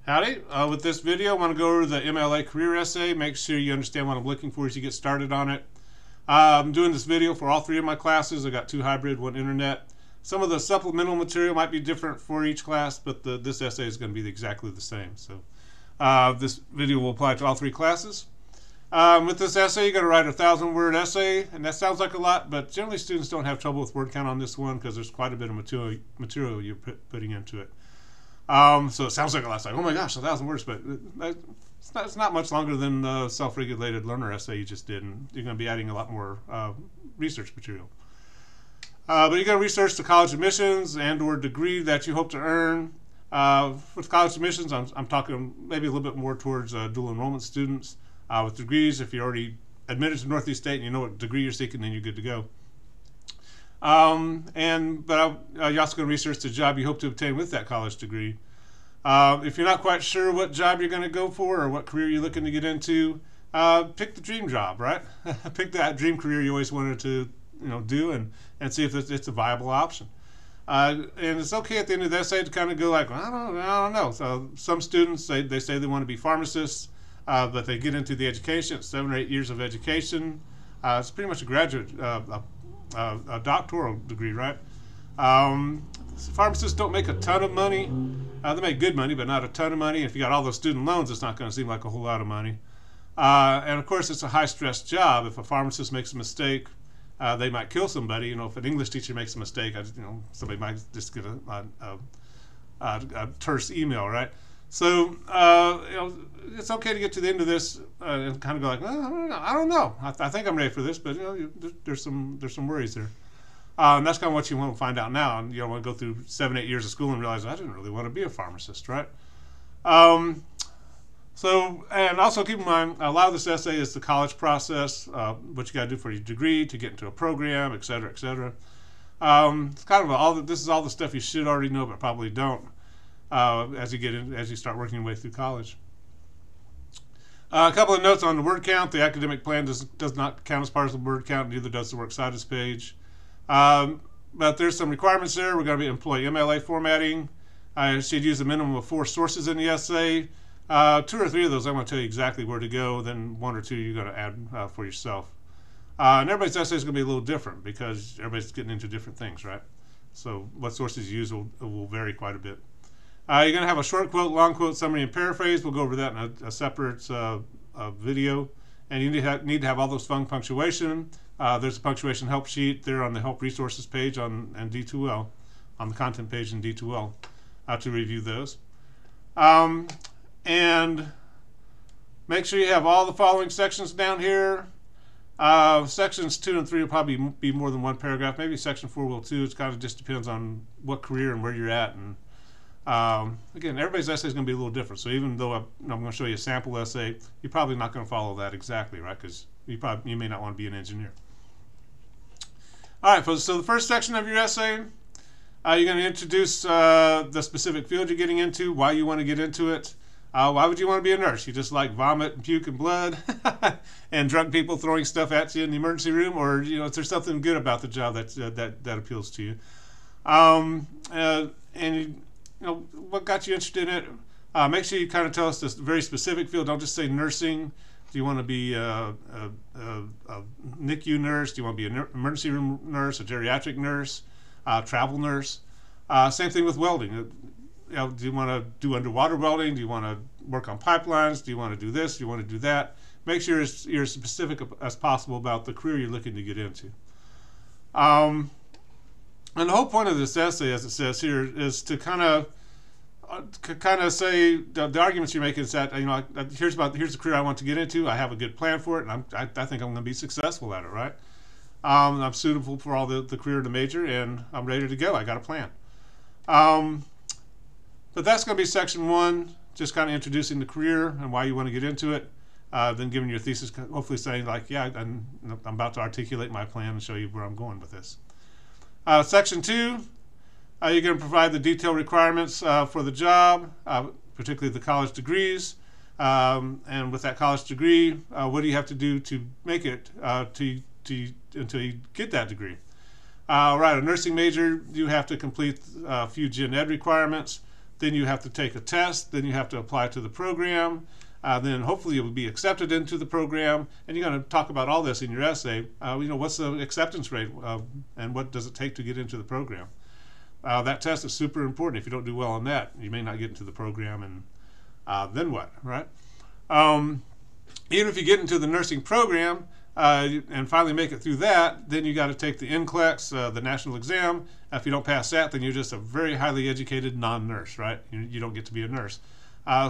Howdy. With this video, I want to go over the MLA career essay. Make sure you understand what I'm looking for as you get started on it. I'm doing this video for all three of my classes. I got two hybrid, one internet. Some of the supplemental material might be different for each class, but this essay is going to be exactly the same. So this video will apply to all three classes. With this essay, you're going to write a 1,000-word essay, and that sounds like a lot, but generally students don't have trouble with word count on this one because there's quite a bit of material you're putting into it. So it sounds like a lot. It's like, oh my gosh, 1,000 words, but it's not much longer than the self-regulated learner essay you just did, and you're going to be adding a lot more research material. But you're going to research the college admissions and/or degree that you hope to earn. With college admissions, I'm talking maybe a little bit more towards dual enrollment students. With degrees, if you're already admitted to Northeast State and you know what degree you're seeking, then you're good to go. But you're also going to research the job you hope to obtain with that college degree. If you're not quite sure what job you're going to go for or what career you're looking to get into, pick the dream job, right? Pick that dream career you always wanted to do and see if it's a viable option. And it's okay at the end of the essay to kind of go like, well, I don't know. So some students, they say they want to be pharmacists, but they get into the education. It's 7 or 8 years of education. It's pretty much a graduate a doctoral degree, right? Pharmacists don't make a ton of money. They make good money, but not a ton of money. If you got all those student loans, it's not going to seem like a whole lot of money. And of course, it's a high-stress job. If a pharmacist makes a mistake, they might kill somebody. If an English teacher makes a mistake, somebody might just get a terse email, right? So it's okay to get to the end of this and kind of go like, well, I don't know. I think I'm ready for this, but there's some worries there. And that's kind of what you want to find out now. And you don't want to go through 7, 8 years of school and realize I didn't really want to be a pharmacist, right? And also keep in mind, a lot of this essay is the college process, what you got to do for your degree to get into a program, et cetera, et cetera. It's kind of this is all the stuff you should already know, but probably don't. As you start working your way through college. A couple of notes on the word count. The academic plan does not count as part of the word count, neither does the works cited page. But there's some requirements there. We're going to employ MLA formatting. I should use a minimum of 4 sources in the essay. 2 or 3 of those I'm going to tell you exactly where to go, then 1 or 2 you're going to add for yourself. And everybody's essay is going to be a little different because everybody's getting into different things, right? So what sources you use will vary quite a bit. You're going to have a short quote, long quote, summary, and paraphrase. We'll go over that in a separate video. And you need to have all those fun punctuation. There's a punctuation help sheet there on the help resources page on D2L, on the content page in D2L, to review those. And make sure you have all the following sections down here. Sections 2 and 3 will probably be more than 1 paragraph. Maybe section 4 will too. It kind of just depends on what career and where you're at. And again, everybody's essay is going to be a little different. So even though I'm going to show you a sample essay, you're probably not going to follow that exactly, right? Because you may not want to be an engineer. All right, so the first section of your essay, you're going to introduce the specific field you're getting into, why you want to get into it. Why would you want to be a nurse? You just like vomit and puke and blood and drunk people throwing stuff at you in the emergency room, or is there something good about the job that appeals to you? What got you interested in it? Make sure you kind of tell us this very specific field. Don't just say nursing. Do you want to be a NICU nurse? Do you want to be an emergency room nurse, a geriatric nurse, travel nurse? Same thing with welding. Do you want to do underwater welding? Do you want to work on pipelines? Do you want to do this? Do you want to do that? Make sure you're as specific as possible about the career you're looking to get into. And the whole point of this essay, as it says here, is to kind of say the arguments you're making is that here's the career I want to get into. I have a good plan for it, and I think I'm going to be successful at it. Right? I'm suitable for all the career to major, and I'm ready to go. I got a plan. But that's going to be section 1, just kind of introducing the career and why you want to get into it. Then giving your thesis, hopefully saying like, yeah, I'm about to articulate my plan and show you where I'm going with this. Section 2, you're going to provide the detailed requirements for the job, particularly the college degrees. And with that college degree, what do you have to do to make it until you get that degree? Right, a nursing major, you have to complete a few gen ed requirements. then you have to take a test, then you have to apply to the program, then hopefully you'll be accepted into the program, and you're going to talk about all this in your essay. What's the acceptance rate, and what does it take to get into the program? That test is super important. If you don't do well on that, you may not get into the program, and then what, right? Even if you get into the nursing program and finally make it through that, then you got to take the NCLEX, the national exam. If you don't pass that, then you're just a very highly educated non-nurse, right? You don't get to be a nurse.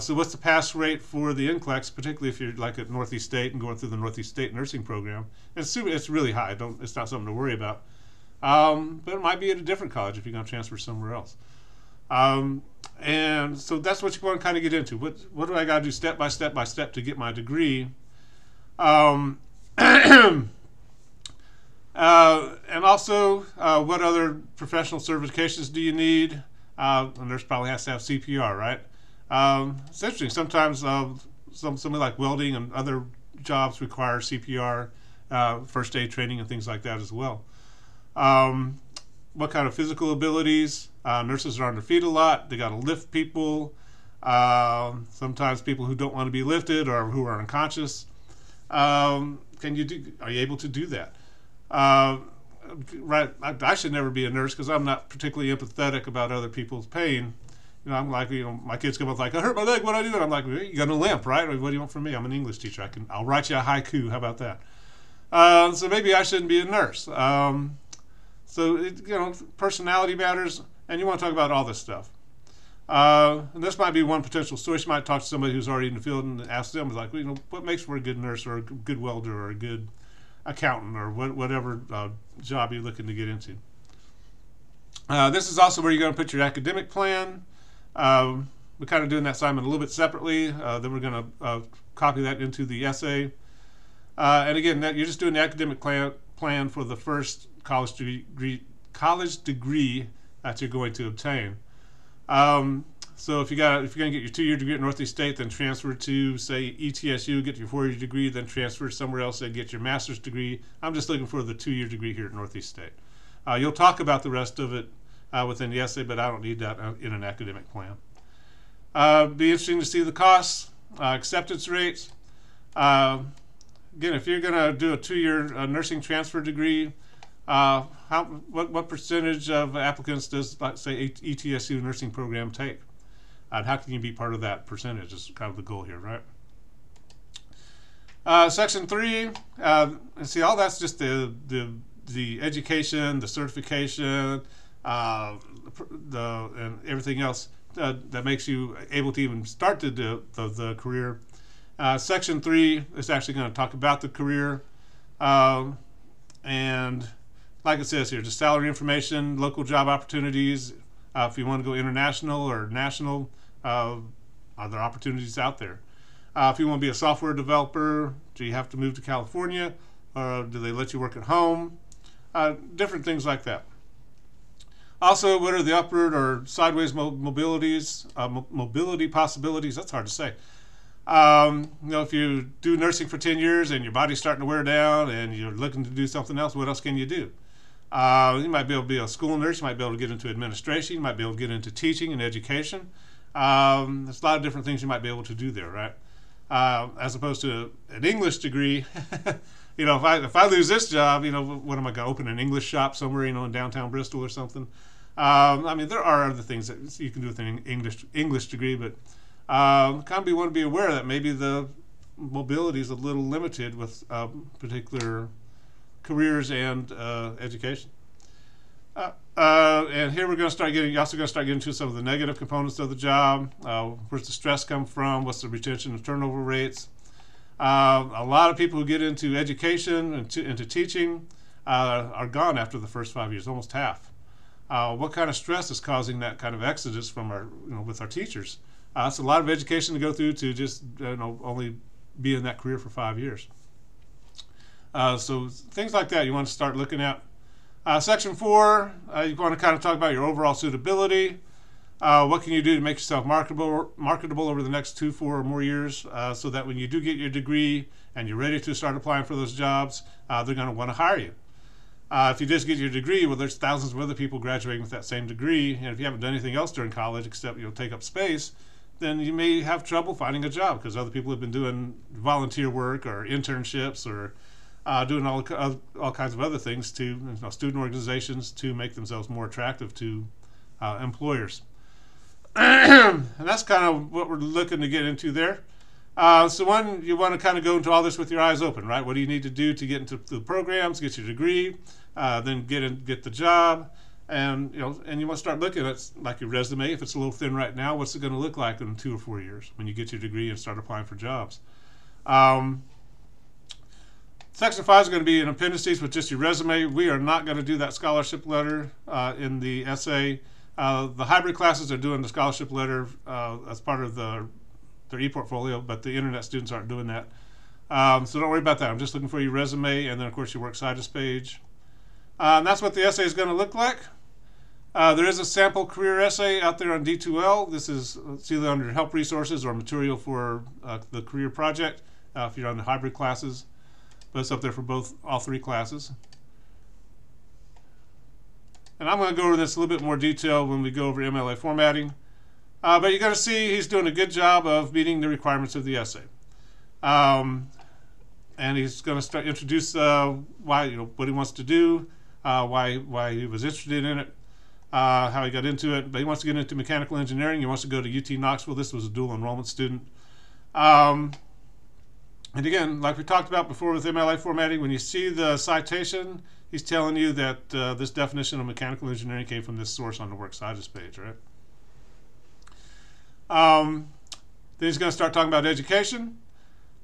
So what's the pass rate for the NCLEX, particularly if you're like at Northeast State and going through the Northeast State nursing program? It's really high. It's not something to worry about. But it might be at a different college if you're going to transfer somewhere else. And so that's what you want to kind of get into. What do I got to do step by step to get my degree? And also, what other professional certifications do you need? A nurse probably has to have CPR, right? It's interesting. Sometimes something like welding and other jobs require CPR, first aid training, and things like that as well. What kind of physical abilities? Nurses are on their feet a lot. They got to lift people. Sometimes people who don't want to be lifted or who are unconscious. Are you able to do that? Right. I should never be a nurse because I'm not particularly empathetic about other people's pain. I'm like, my kids come up like, I hurt my leg. What do I do? And I'm like, well, you got a limp, right? What do you want from me? I'm an English teacher. I'll write you a haiku. How about that? So maybe I shouldn't be a nurse. So personality matters, and you want to talk about all this stuff. And this might be one potential source. You might talk to somebody who's already in the field and ask them, like, what makes for a good nurse or a good welder or a good accountant or whatever job you're looking to get into. This is also where you're going to put your academic plan. We're kind of doing that assignment a little bit separately. Then we're going to copy that into the essay. And again, you're just doing the academic plan for the first college degree that you're going to obtain. So if you're going to get your 2-year degree at Northeast State, then transfer to, say, ETSU, get your 4-year degree, then transfer somewhere else and get your master's degree. I'm just looking for the 2-year degree here at Northeast State. You'll talk about the rest of it within the essay, but I don't need that in an academic plan. Be interesting to see the costs, acceptance rates. Again, if you're going to do a 2-year nursing transfer degree, what percentage of applicants does, let's say, ETSU nursing program take? And how can you be part of that percentage is kind of the goal here, right? Section 3, see, all that's just the education, the certification, and everything else that makes you able to even start to do the career. Section 3 is actually going to talk about the career, and like it says here, just salary information, local job opportunities. If you want to go international or national, are there opportunities out there? If you want to be a software developer, do you have to move to California? Do they let you work at home? Different things like that. Also, what are the upward or sideways mobility possibilities? That's hard to say. If you do nursing for 10 years and your body's starting to wear down and you're looking to do something else, what else can you do? You might be able to be a school nurse. You might be able to get into administration. You might be able to get into teaching and education. There's a lot of different things you might be able to do there, right? As opposed to an English degree. If I lose this job, what am I going to open an English shop somewhere, in downtown Bristol or something? There are other things that you can do with an English degree, but want to be aware that maybe the mobility is a little limited with particular careers and education. And here we're going to start getting. You're also going to start getting into some of the negative components of the job. Where's the stress come from? What's the retention and turnover rates? A lot of people who get into education and into teaching are gone after the first 5 years, almost half. What kind of stress is causing that kind of exodus from with our teachers? It's a lot of education to go through to just only be in that career for 5 years. So things like that you want to start looking at. Section 4, you want to kind of talk about your overall suitability. What can you do to make yourself marketable over the next 2, 4, or more years, so that when you do get your degree and you're ready to start applying for those jobs, they're going to want to hire you. If you just get your degree, well, there's thousands of other people graduating with that same degree, and if you haven't done anything else during college except take up space, then you may have trouble finding a job because other people have been doing volunteer work or internships or doing all kinds of other things to student organizations to make themselves more attractive to employers. And that's kind of what we're looking to get into there. So one, you want to kind of go into all this with your eyes open, right? What do you need to do to get into the programs, get your degree, then get the job, and you want to start looking at like your resume. If it's a little thin right now, what's it going to look like in 2 or 4 years when you get your degree and start applying for jobs? Section 5 is going to be an appendices with just your resume. We are not going to do that scholarship letter in the essay. The hybrid classes are doing the scholarship letter as part of their e-portfolio, but the internet students aren't doing that. So don't worry about that. I'm just looking for your resume and then, of course, your works cited page. And that's what the essay is going to look like. There is a sample career essay out there on D2L. This is either under help resources or material for the career project if you're on the hybrid classes. But it's up there for all 3 classes. And I'm going to go over this a little bit more detail when we go over MLA formatting. But you're going to see he's doing a good job of meeting the requirements of the essay. And he's going to introduce why, what he wants to do, why he was interested in it, how he got into it. But he wants to get into mechanical engineering. He wants to go to UT Knoxville. This was a dual enrollment student. And again, like we talked about before with MLA formatting, when you see the citation, he's telling you that this definition of mechanical engineering came from this source on the works cited page, right? Then he's going to start talking about education.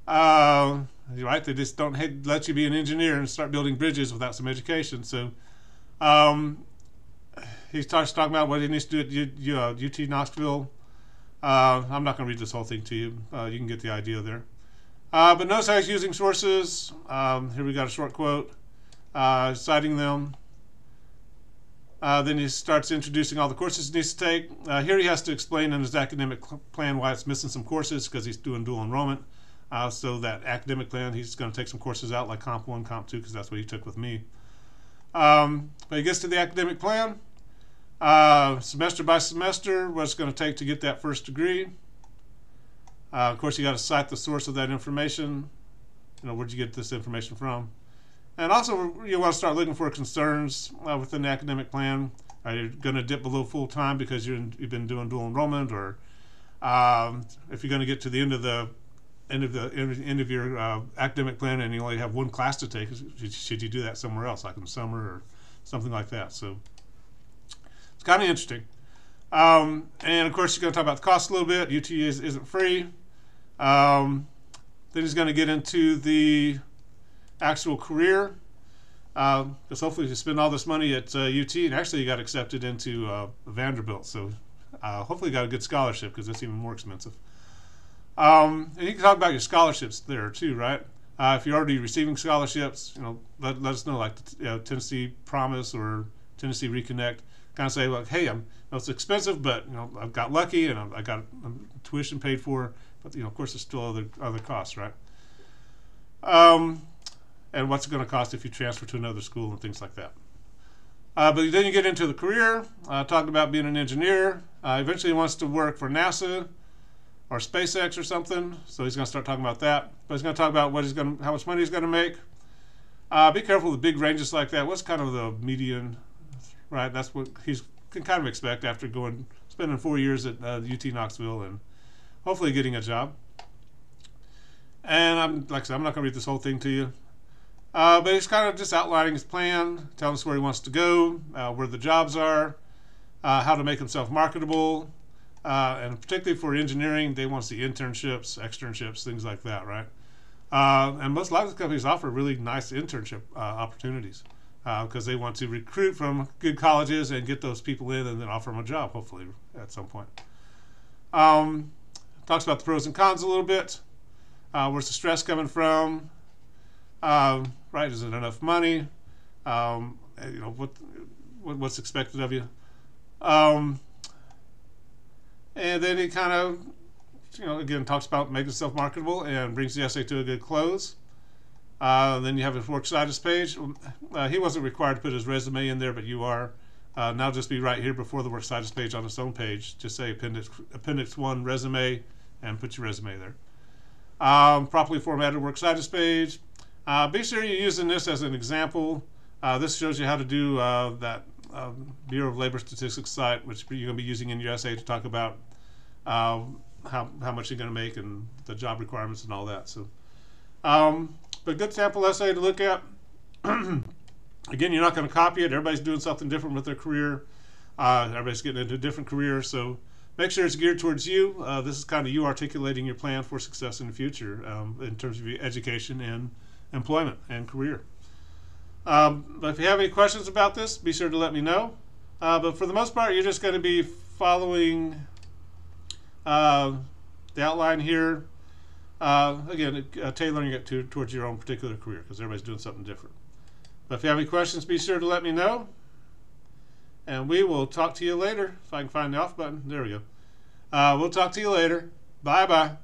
Right? They just don't let you be an engineer and start building bridges without some education. So he starts talking about what he needs to do at UT Knoxville. I'm not going to read this whole thing to you. You can get the idea there. But notice how he's using sources. Here we got a short quote, citing them. Then he starts introducing all the courses he needs to take. Here he has to explain in his academic plan why it's missing some courses because he's doing dual enrollment. So that academic plan, he's going to take some courses out like Comp 1, Comp 2, because that's what he took with me. But he gets to the academic plan. Semester by semester, what it's going to take to get that first degree. Of course, you got to cite the source of that information. Where'd you get this information from? And also, you want to start looking for concerns within the academic plan. Are you going to dip below full time because you've been doing dual enrollment, or if you're going to get to the end of your academic plan and you only have 1 class to take, should you do that somewhere else, like in the summer or something like that? So it's kind of interesting. And of course, you're going to talk about the cost a little bit. UT isn't free. Then he's going to get into the actual career, because hopefully you spend all this money at UT, and actually you got accepted into Vanderbilt, so hopefully you got a good scholarship because it's even more expensive. And you can talk about your scholarships there too, right? If you're already receiving scholarships, let us know, like Tennessee Promise or Tennessee Reconnect. Kind of say, like, hey, it's expensive, but I've got lucky and I got tuition paid for, but of course there's still other costs, right? And what's it going to cost if you transfer to another school and things like that. But then you get into the career, talking about being an engineer. Eventually he wants to work for NASA or SpaceX or something, so he's going to start talking about that. But he's going to talk about how much money he's going to make. Be careful with big ranges like that. What's kind of the median, right? That's what he can kind of expect after spending 4 years at UT Knoxville and hopefully getting a job. And like I said, I'm not going to read this whole thing to you. But he's kind of just outlining his plan, telling us where he wants to go, where the jobs are, how to make himself marketable, and particularly for engineering, they want to see internships, externships, things like that, right? And a lot of the companies offer really nice internship opportunities because they want to recruit from good colleges and get those people in and then offer them a job, hopefully, at some point. Talks about the pros and cons a little bit. Where's the stress coming from? Right? Is it enough money? What's expected of you? And then he kind of, again, talks about making himself marketable and brings the essay to a good close. Then you have his works cited page. He wasn't required to put his resume in there, but you are. Now just be right here before the works cited page on its own page. Just say Appendix 1 resume and put your resume there. Properly formatted works cited page. Be sure you're using this as an example. This shows you how to do that Bureau of Labor Statistics site, which you're going to be using in your essay to talk about how much you're going to make and the job requirements and all that. So, but good sample essay to look at. Again, you're not going to copy it. Everybody's doing something different with their career. Everybody's getting into a different career, so make sure it's geared towards you. This is kind of you articulating your plan for success in the future in terms of your education and employment and career. But if you have any questions about this, be sure to let me know. But for the most part, you're just going to be following the outline here. Again, tailoring it towards your own particular career because everybody's doing something different. But if you have any questions, be sure to let me know. And we will talk to you later. If I can find the off button. There we go. We'll talk to you later. Bye-bye.